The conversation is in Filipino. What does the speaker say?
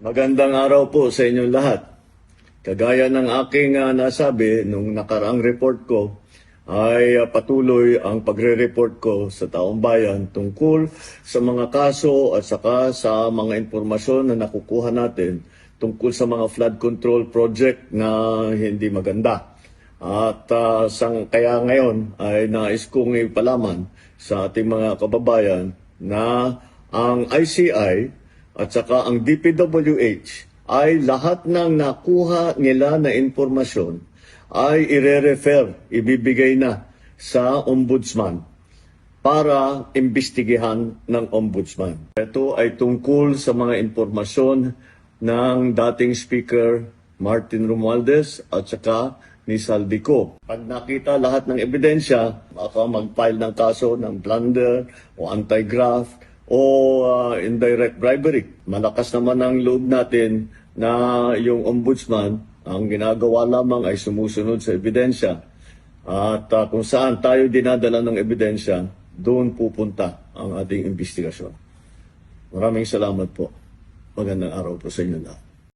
Magandang araw po sa inyong lahat. Kagaya ng aking nasabi nung nakaraang report ko, ay patuloy ang pagre-report ko sa taong bayan tungkol sa mga kaso at saka sa mga impormasyon na nakukuha natin tungkol sa mga flood control project na hindi maganda. At kaya ngayon ay nais kong ipalaman sa ating mga kababayan na ang ICI at saka ang DPWH ay lahat ng nakuha nila na impormasyon ay ire-refer, ibibigay na sa ombudsman para imbestigahan ng ombudsman. Ito ay tungkol sa mga impormasyon ng dating Speaker Martin Romualdez at saka ni Saldico. Pag nakita lahat ng ebidensya, baka mag-file ng kaso ng plunder o anti-graft o indirect bribery. Malakas naman ang loob natin na yung ombudsman, ang ginagawa lamang ay sumusunod sa ebidensya. At kung saan tayo dinadala ng ebidensya, doon pupunta ang ating investigasyon. Maraming salamat po. Magandang araw po sa inyo lahat.